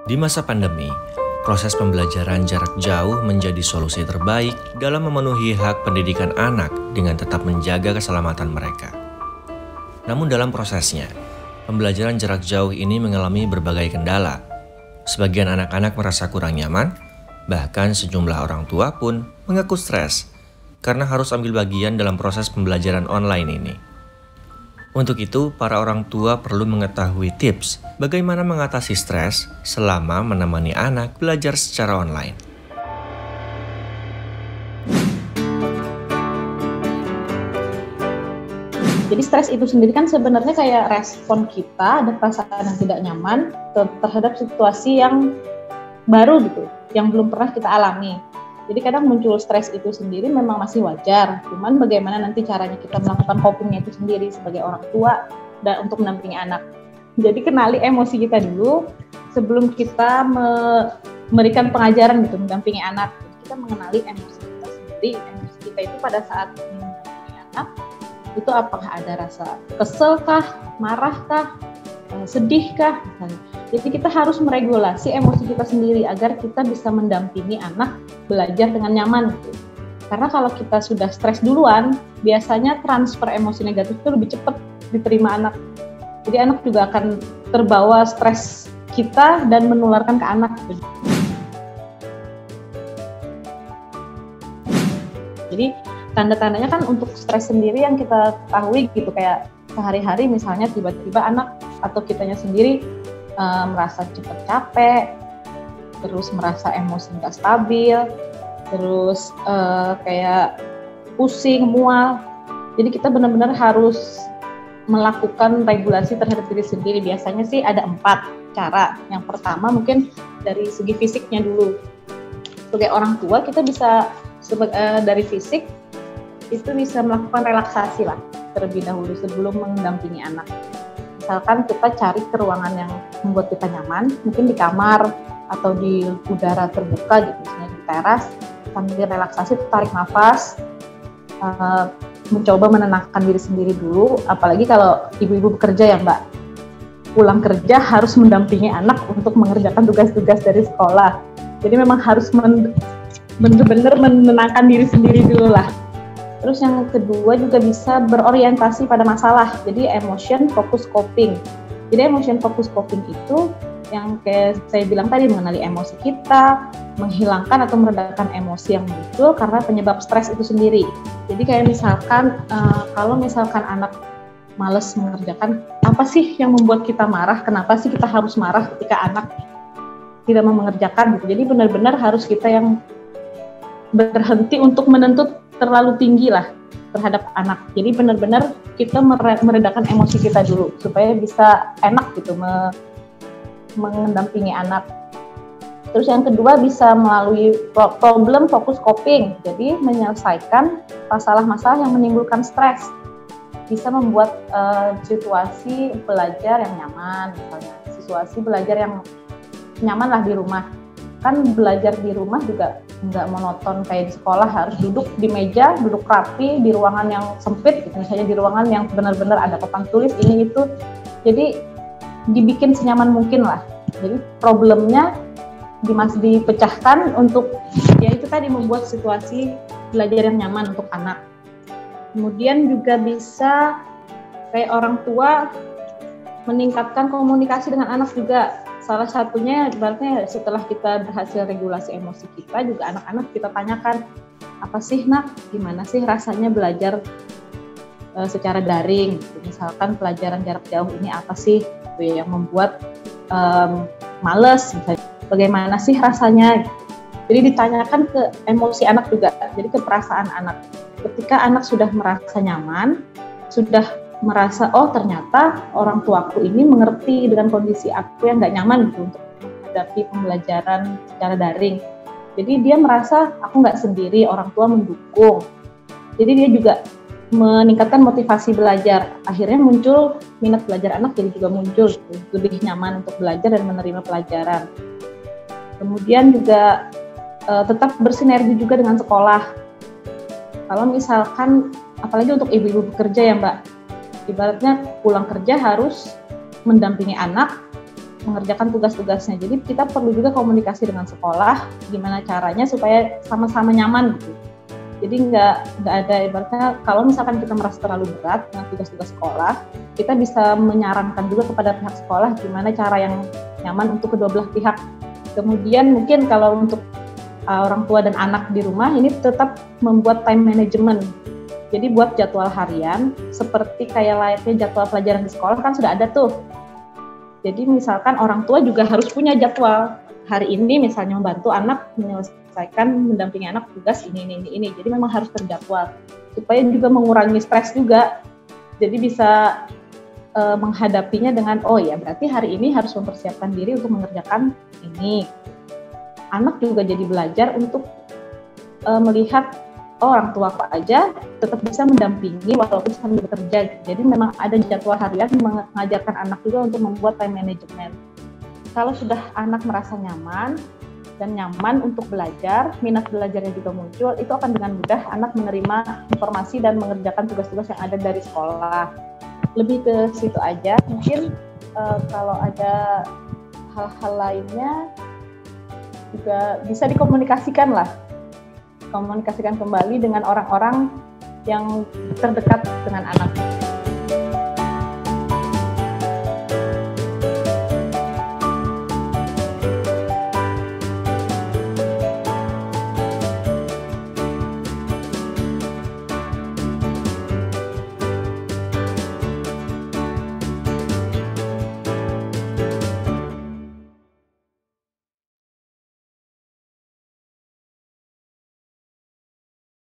Di masa pandemi, proses pembelajaran jarak jauh menjadi solusi terbaik dalam memenuhi hak pendidikan anak dengan tetap menjaga keselamatan mereka. Namun dalam prosesnya, pembelajaran jarak jauh ini mengalami berbagai kendala. Sebagian anak-anak merasa kurang nyaman, bahkan sejumlah orang tua pun mengaku stres karena harus ambil bagian dalam proses pembelajaran online ini. Untuk itu, para orang tua perlu mengetahui tips bagaimana mengatasi stres selama menemani anak belajar secara online. Jadi stres itu sendiri kan sebenarnya kayak respon kita, ada perasaan yang tidak nyaman terhadap situasi yang baru gitu, yang belum pernah kita alami. Jadi kadang muncul stres itu sendiri memang masih wajar, cuman bagaimana nanti caranya kita melakukan copingnya itu sendiri sebagai orang tua dan untuk mendampingi anak. Jadi kenali emosi kita dulu sebelum kita memberikan pengajaran gitu, mendampingi anak. Jadi kita mengenali emosi kita sendiri, emosi kita itu pada saat mendampingi anak, itu apakah ada rasa kesel kah, marah kah, sedih kah, misalnya. Jadi kita harus meregulasi emosi kita sendiri agar kita bisa mendampingi anak belajar dengan nyaman. Karena kalau kita sudah stres duluan, biasanya transfer emosi negatif itu lebih cepat diterima anak. Jadi anak juga akan terbawa stres kita dan menularkan ke anak. Jadi tanda-tandanya kan untuk stres sendiri yang kita ketahui gitu, kayak sehari-hari misalnya tiba-tiba anak atau kitanya sendiri merasa cepat capek, terus merasa emosi nggak stabil, terus kayak pusing, mual. Jadi kita benar-benar harus melakukan regulasi terhadap diri sendiri. Biasanya sih ada 4 cara. Yang pertama mungkin dari segi fisiknya dulu. Sebagai orang tua kita bisa dari fisik itu bisa melakukan relaksasi lah terlebih dahulu sebelum mendampingi anak. Misalkan kita cari ke ruangan yang membuat kita nyaman, mungkin di kamar atau di udara terbuka gitu, misalnya di teras, sambil relaksasi, tarik nafas, mencoba menenangkan diri sendiri dulu. Apalagi kalau ibu-ibu bekerja ya Mbak, pulang kerja harus mendampingi anak untuk mengerjakan tugas-tugas dari sekolah. Jadi memang harus benar-benar menenangkan diri sendiri dulu lah. Terus yang kedua juga bisa berorientasi pada masalah, jadi emotion focus coping. Jadi emotion focus coping itu yang kayak saya bilang tadi, mengenali emosi kita, menghilangkan atau meredakan emosi yang muncul karena penyebab stres itu sendiri. Jadi kayak misalkan kalau misalkan anak malas mengerjakan, apa sih yang membuat kita marah? Kenapa sih kita harus marah ketika anak tidak mau mengerjakan gitu? Jadi benar-benar harus kita yang berhenti untuk menuntut terlalu tinggi lah terhadap anak. Jadi benar-benar kita meredakan emosi kita dulu supaya bisa enak gitu mendampingi anak. Terus yang kedua bisa melalui problem focus coping. Jadi menyelesaikan masalah-masalah yang menimbulkan stres. Bisa membuat situasi belajar yang nyaman, misalnya situasi belajar yang nyaman lah di rumah. Kan belajar di rumah juga nggak monoton kayak di sekolah, harus duduk di meja, duduk rapi di ruangan yang sempit gitu. Misalnya di ruangan yang benar-benar ada papan tulis ini itu, jadi dibikin senyaman mungkin lah. Jadi problemnya dipecahkan untuk ya itu tadi, membuat situasi belajar yang nyaman untuk anak. Kemudian juga bisa kayak orang tua meningkatkan komunikasi dengan anak juga. Salah satunya ibaratnya setelah kita berhasil regulasi emosi kita, juga anak-anak kita tanyakan, apa sih nak, gimana sih rasanya belajar secara daring? Misalkan pelajaran jarak jauh ini apa sih yang membuat males, misalnya, bagaimana sih rasanya? Jadi ditanyakan ke emosi anak juga, jadi ke perasaan anak. Ketika anak sudah merasa nyaman, sudah merasa, oh ternyata orang tuaku ini mengerti dengan kondisi aku yang nggak nyaman gitu untuk menghadapi pembelajaran secara daring. Jadi dia merasa aku nggak sendiri, orang tua mendukung. Jadi dia juga meningkatkan motivasi belajar. Akhirnya muncul minat belajar anak, jadi juga muncul gitu, lebih nyaman untuk belajar dan menerima pelajaran. Kemudian juga tetap bersinergi juga dengan sekolah. Kalau misalkan, apalagi untuk ibu-ibu bekerja ya Mbak, ibaratnya pulang kerja harus mendampingi anak, mengerjakan tugas-tugasnya. Jadi kita perlu juga komunikasi dengan sekolah, gimana caranya supaya sama-sama nyaman gitu. Jadi nggak ada ibaratnya kalau misalkan kita merasa terlalu berat dengan tugas-tugas sekolah, kita bisa menyarankan juga kepada pihak sekolah gimana cara yang nyaman untuk kedua belah pihak. Kemudian mungkin kalau untuk orang tua dan anak di rumah ini tetap membuat time management. Jadi buat jadwal harian seperti kayak layaknya jadwal pelajaran di sekolah kan sudah ada tuh. Jadi misalkan orang tua juga harus punya jadwal. Hari ini misalnya membantu anak menyelesaikan mendampingi anak tugas ini. Jadi memang harus terjadwal supaya juga mengurangi stres juga. Jadi bisa menghadapinya dengan oh ya berarti hari ini harus mempersiapkan diri untuk mengerjakan ini. Anak juga jadi belajar untuk melihat orang tua kok aja tetap bisa mendampingi walaupun sambil bekerja. Jadi memang ada jadwal harian mengajarkan anak juga untuk membuat time management. Kalau sudah anak merasa nyaman dan nyaman untuk belajar, minat belajarnya juga muncul, itu akan dengan mudah anak menerima informasi dan mengerjakan tugas-tugas yang ada dari sekolah. Lebih ke situ aja. Mungkin kalau ada hal-hal lainnya juga bisa dikomunikasikan lah. Komunikasikan kembali dengan orang-orang yang terdekat dengan anak.